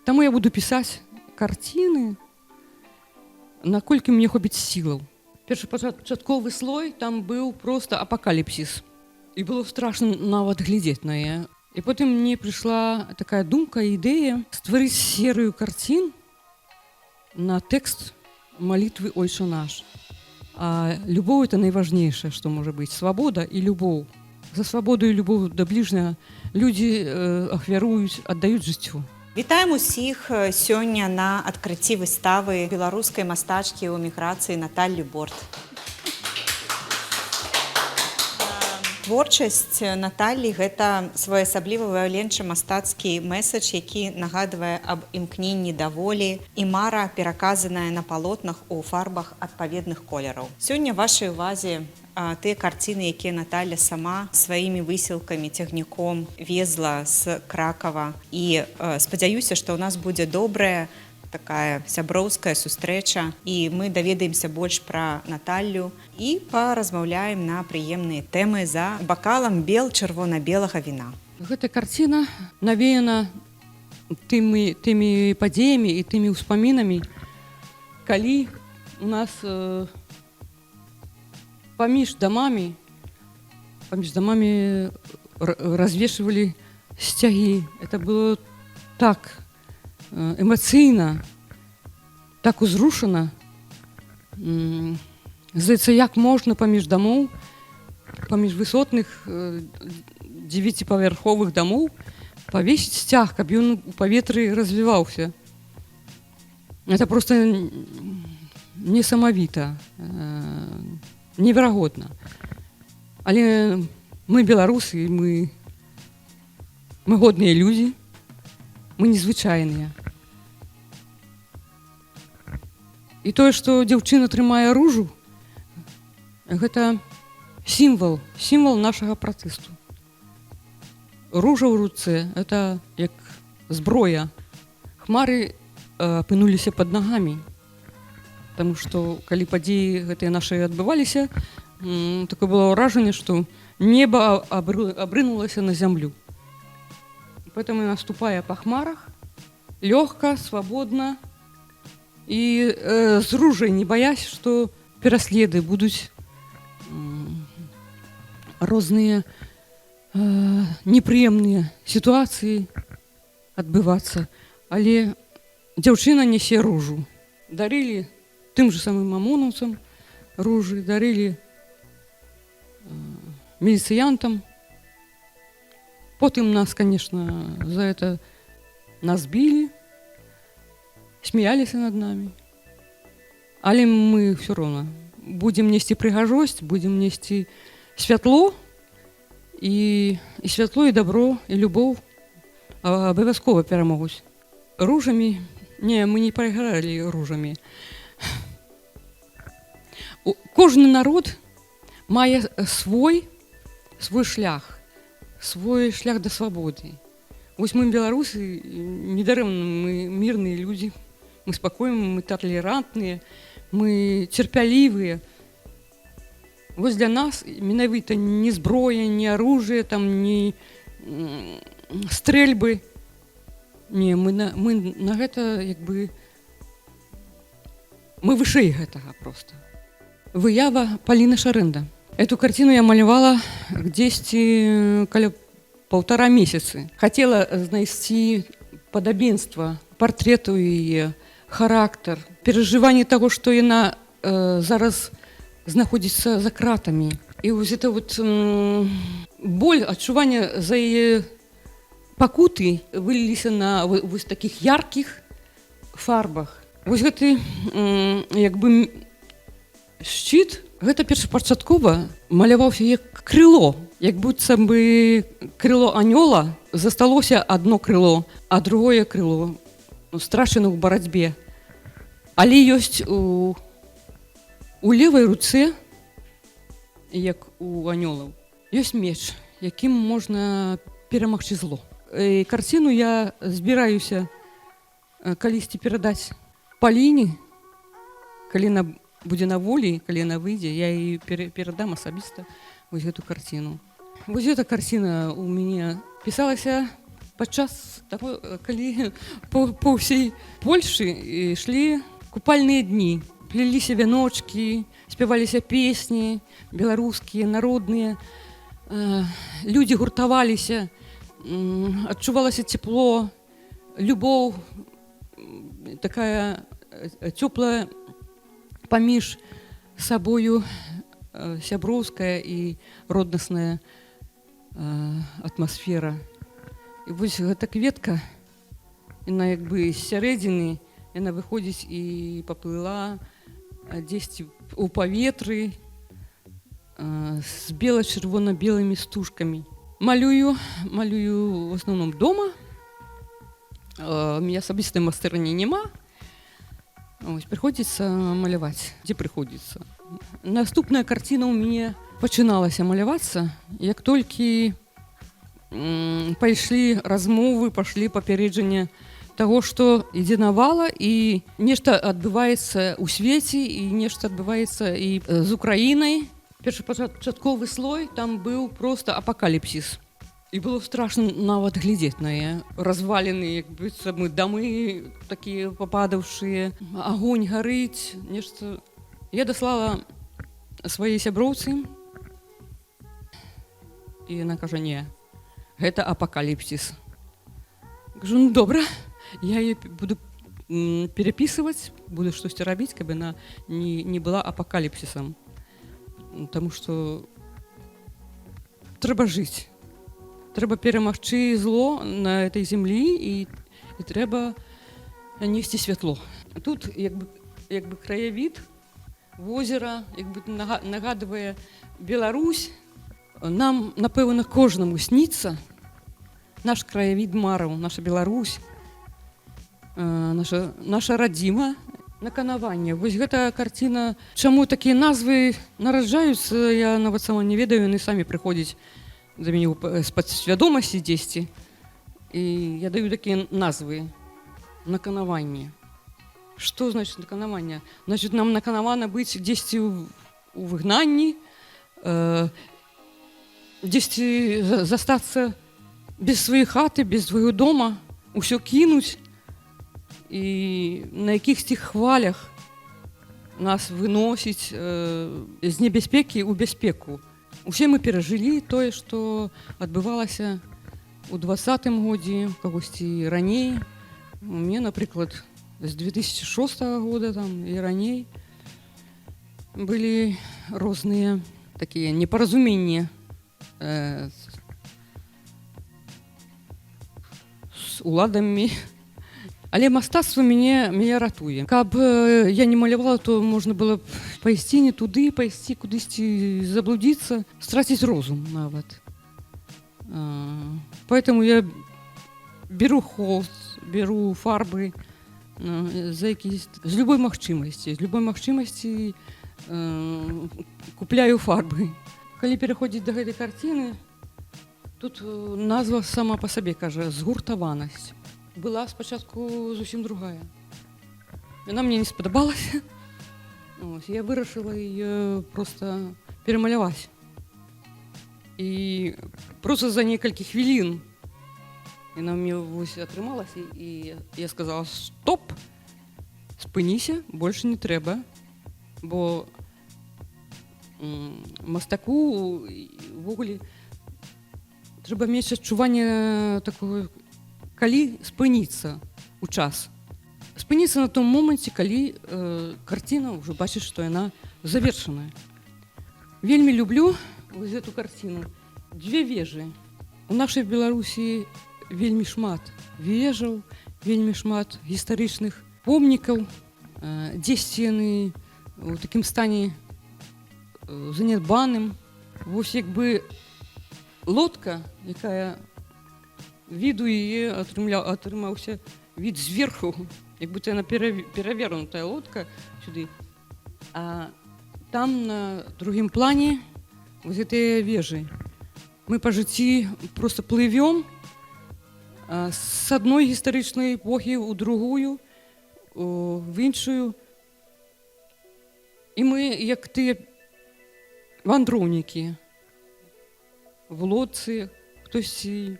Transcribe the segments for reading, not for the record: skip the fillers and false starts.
Таму я буду пісаць карціны, наколькі мне хопіць сілаў. Першапачатковы слой там быў проста апакаліпсіс. І было страшна нават глядзець на яе. І потым мне прыйшла такая думка, ідэя стварыць серыю карцін на тэкст малітвы «Ойче наш». А любоў – это найважнейшае, што можа быць. Свабода і любоў. За свабоду і любоў да бліжняга людзі ахвяруюць, аддаюць жыццё. Вітаем усіх сёння на адкрыцці выставы беларускай мастачкі ў эміграцыі Наталлі Борт. Творчасць Наталлі – гэта своеасаблівы выяўленчы мастацкі мэсэдж, які нагадвае аб імкненні да волі і мара, пераказаная на палотнах у фарбах адпаведных колераў. Сёння вашай увазе тыя карціны, якія Наталля сама сваімі высілкамі, цягніком везла з Кракава. І спадзяюся, што ў нас будзе добрая, такая сяброўская сустрэча, і мы даведаемся больш пра Наталлю і паразмаўляем на прыемныя тэмы за бакалам чырвона-белага віна. Гэта карціна навеяна тымі падзеямі і тымі ўспамінамі, калі у нас паміж дамамі развешивалі сцягі. Это было так эмацыйна, так узрушана. Здаецца, як можна паміж дамоў, паміж высотных 9павярховых дамоў павесіць сцяг, каб ён у паветры развіваўся. Это просто несамавіта, неверагодна. Але мы беларусы, мы годныя людзі, мы незвычайныя. І тое, што дзяўчына трымае ружу, гэта сімвал нашага працэсу. Ружа ў руцэ – это як зброя. Хмары апынуліся пад нагамі. Таму што, калі падзеі гэтыя нашы адбываліся, такое было ўражанне, што неба абрынулася на зямлю. Поэтому наступая па хмарах, лёгка, свабодна, і з ружай, не баясь, што пераследы будуць розныя непрыемныя сітуацыі адбывацца. Але дзяўчына нясе ружу. Дарылі тым же самым амонаўцам ружы, дарылі міліцыянтам. Потым нас, конечно, за это нас білі, смеяліся над намі. Але мы все роўна будзем несці прыгажосць, будзем несці святло, і святло, і добро, і любоў абавязкова перамогуць. Ружамі, не, мы не прайгралі ружамі. Кожны народ мае свой шлях да свабоды. Вось мы беларусы, недарэмна, мы мірныя людзі, мы спакойныя, мы талерантныя, мы цярпялівыя. Вось для нас менавіта ні зброя, ні аружие, там, ні стрэльбы. Не, мы на гэта, як бы, мы вышэй гэтага проста. Выява Паліны Шарэнда. Эту карціну я малявала дзесьці каля 1,5 месяцы. Хацела знайсці падабенства партрэту яе, характар, перажыванне таго, што яна зараз знаходзіцца за кратамі. І вось это вот боль, адчуванне за яе пакуты выліліся на вось такіх яркіх фарбах. Вось гэты, як бы, шчыт, гэта першапачаткова маляваўся як крыло. Як быццам бы крыло анёла, засталося адно крыло, а другое крыло страчана ў барацьбе. Але ёсць у левай руцэ, як у анёлаў, ёсць меч, якім можна перамагчы зло. І карціну я збіраюся калісьці перадаць Паліне, калі яна будзе на волі, калі яна выйдзе, я їй перадам асабіста вось гэту карціну. Вось эта карціна у мяне пісалася Падчас таго, калі па ўсёй Польшы ішлі купальныя дні, плеліся вяночкі, спяваліся песні беларускія, народныя, людзі гуртаваліся, адчувалася цепло, любоў такая цёплая паміж сабою, сяброўская і роднасная атмасфера. І вось гэта кветка, яна як бы з сярэдзіны, яна выходзіць і паплыла дзесьці ў паветры з бела-чырвона-белымі стужкамі. Малюю в асноўным дома. У мяне асабістай майстэрні няма. Ось, прыходзіцца маляваць. Дзе прыходзіцца? Наступная карціна ў мяне пачыналася малявацца, як толькі пайшлі размовы, пашлі папярэджання таго, што ідзе навала і нешта адбываецца ў свеце і нешта адбываецца і з Украінай. Першапачатковы слой там быў проста апакаліпсіс. І было страшна нават глядзець на яе. Развалены, як быццам дамы такія пападаўшыя, агонь гарыць, нешта. Я даслала сваёй сяброўцы, і яна кажа: не, гэта апакаліпсіс. Кажу: ну добра, я яе буду перапісваць, буду штосьці рабіць, каб яна не была апакаліпсісам. Таму што трэба жыць. Трэба перамагчы зло на этой зямлі і трэба несці святло. Тут як бы краявід возера, як бы нагадвае Беларусь. Нам, напэўна, кожнаму сніцца наш краявід мараў, наша Беларусь, наша радзіма, наканаванне. Вось гэта карціна. Чаму такія назвы нараджаюцца, я нават сама не ведаю, яны самі прыходзяць да мяне з-пад свядомасці дзесьці. І я даю такія назвы. Наканаванне. Што значыць наканаванне? Значыць, нам наканавана быць дзесьці ў выгнанні, дзесьці застацца без сваёй хаты, без свайго дома, усё кінуць і на якіхсьці хвалях нас выносіць з небяспекі ў бяспеку. Усе мы перажылі тое, што адбывалася ў 20-м годзе, кагосьці раней. У мяне, напрыклад, з 2006 года там, і раней былі розныя такія непаразуменні з уладамі. Але мастацтва мяне ратуе. Каб я не малявала, то можна было б пайсці не туды, пайсці кудысьці заблудзіцца, страціць розум нават. Поэтому я беру холст, беру фарбы з любой магчымасці. З любой магчымасці купляю фарбы. Калі пераходзіць да гэтай карціны, тут назва сама па сабе кажа «згуртаванасць». Была спачатку зусім другая. Яна мне не спадабалася. Я вырашыла яе проста перамаляваць. І проста за некалькі хвілін яна мне вось атрымалася, і я сказала: стоп, спыніся, больш не трэба, бо мастаку ўвогуле трэба мець адчуванне такое, калі спыніцца ў час. Спыніцца на том моманце, калі карціна ўжо бачыць, што яна завершаная. Вельмі люблю вось эту карціну. 2 вежы. У нашай Беларусі вельмі шмат вежаў, вельмі шмат гістарычных помнікаў. Дзесьці яны ў такім стане занядбаным. Вось як бы лодка, якая віду яе атрымаўся від зверху, як будто яна перавернутая лодка сюды. А там на другім плане вось гэтыя вежы. Мы па жыцці проста плывём з адной гістарычнай эпохі ў другую, в іншую. І мы, як тыя вандроўнікі, в лодцы, хтосьці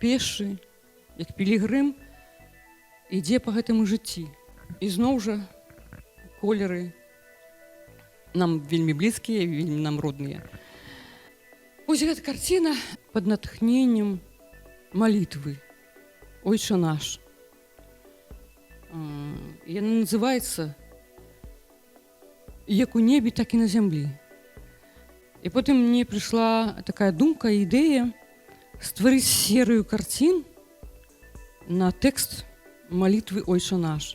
пешы, як пілігрым ідзе па гэтаму жыцці. І зноў жа колеры нам вельмі блізкія, вельмі нам родныя. Вось гэта карціна пад натхненнем малітвы «Ойча наш». Яна называецца «Як у небе, так і на зямлі». І потым мне прыйшла такая думка, ідэя стварыць серыю карцін на тэкст малітвы «Ойча наш».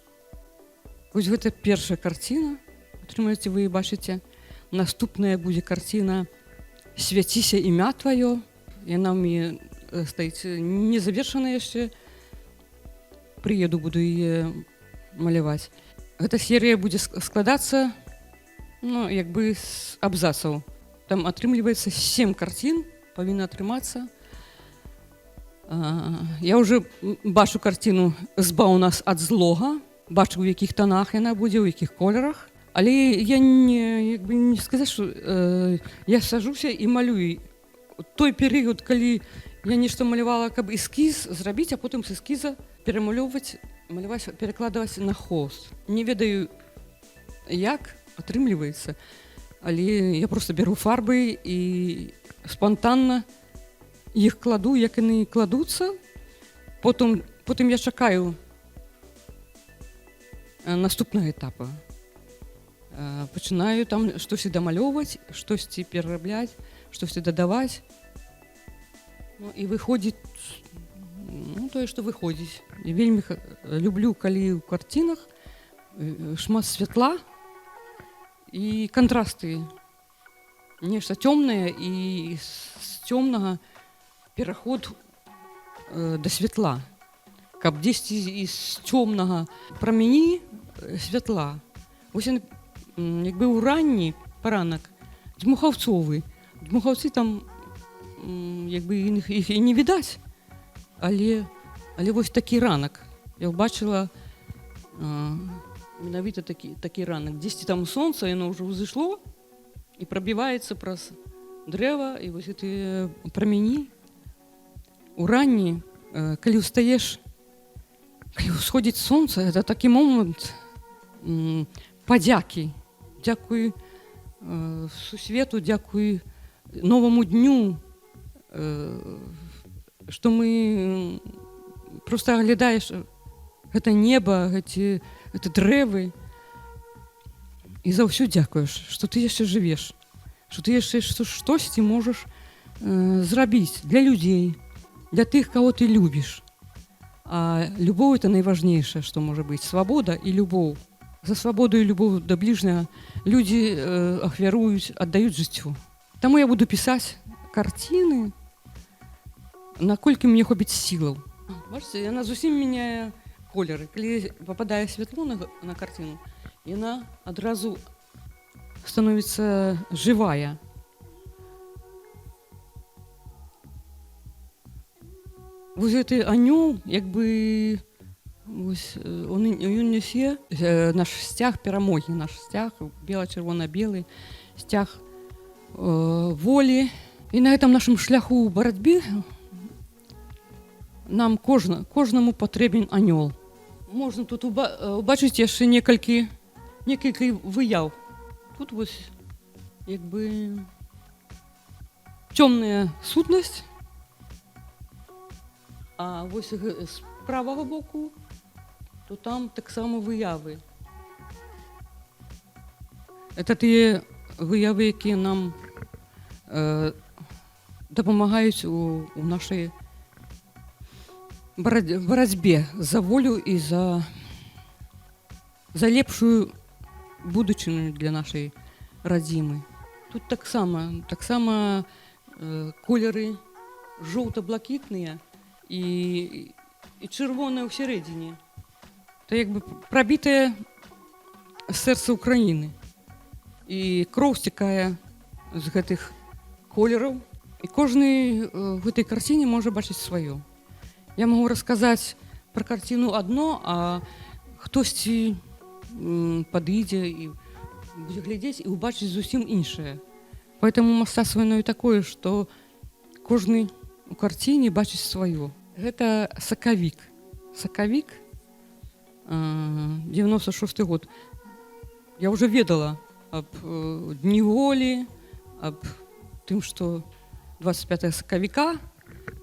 Вось гэта першая карціна, атрымаеце, вы бачыце. Наступная будзе карціна «Свяціся імя тваё». Яна ў мяне стаіць незавершаная яшчэ. Прыеду, буду яе маляваць. Гэта серыя будзе складацца, ну, як бы з абзацаў. Там атрымліваецца 7 карцін, павінна атрымацца. Я ўжо бачу карціну «Збаў нас ад злога», бачу, у якіх тонах яна будзе, у якіх колерах. Але я не сказаць, што я сажуся і малюю. Той перыяд, калі я нешта малявала, каб эскіз зрабіць, а потым з эскіза перамалёўваць, маляваць, перакладваць на холст. Не ведаю, як атрымліваецца, але я проста беру фарбы і спантанна іх кладу, як яны кладуцца. Потым я чакаю наступнага этапа. Пачынаю там штосьці дамалёўваць, штосьці перарабляць, штосьці дадаваць. Ну, і выходзіць, ну, тое, што выходзіць. Я вельмі люблю, калі ў карцінах шмат святла і кантрасты. Нешта цёмнае і з цёмнага пераход да святла. Каб дзесьці з цёмнага прамені святла. Вось ён, як бы ў ранні паранак, дзьмухаўцовы. Дзьмухаўцы там, як бы іх і не відаць. Але вось такі ранак. Я ўбачыла менавіта такі ранак. Дзесьці там сонца, яно ўжо ўзышло і прабіваецца праз дрэва, і вось гэтыя прамені. У ранні, калі ўстаеш, калі ўсходзіць сонца, это такі момант падзякі. Дзякуй сусвету, дзякуй новаму дню, што мы проста аглядаеш гэта неба, гэта дрэвы, і за ўсё дзякуеш, што ты яшчэ жывеш, што ты яшчэ штосьці можаш зрабіць для людзей, для тых, каго ты любіш. А любоў — это найважнейшае, што можа быць. Свабода і любоў. За свабоду і любоў да бліжняга людзі ахвяруюць, аддаюць жыццё. Таму я буду пісаць карціны, наколькі мне хопіць сілаў. Бачыце, яна зусім мяняе колеры. Калі пападае святло на карціну, яна адразу становіцца жывая. Вось гэты анёл, як бы, вось, ён нясе наш сцяг перамогі, наш сцяг бела-чырвона-белы, сцяг волі. І на гэтым нашым шляху барацьбе нам кожнаму патрэбен анёл. Можна тут убачыць яшчэ некалькі выяў. Тут вось, як бы, цёмная сутнасць. А вось з правага боку, то там таксама выявы. Это тыя выявы, якія нам дапамагаюць у нашай барацьбе за волю і за лепшую будучыню для нашай радзімы. Тут таксама колеры жоўта-блакітныя і чырвонае ўсярэдзіне. То як бы прабітае сэрца Украіны. І кроў сцякае з гэтых колераў. І кожны в гэтай карціне можа бачыць сваё. Я магу расказаць пра карціну адно, а хтосьці падыдзе і будзе глядзець і ўбачыць зусім іншае. Поэтому мастацтва яно і такое, што кожны у карціне бачыць сваё. Гэта сакавік. Сакавік, 96 год. Я уже ведала аб дні волі, аб тым, што 25 сакавіка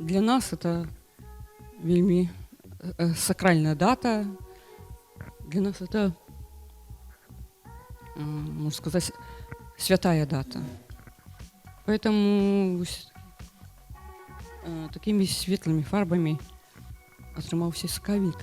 для нас это вельмі сакральная дата. Для нас это, можно сказать, святая дата. Поэтому такими светлыми фарбами атрымаўся сакавік.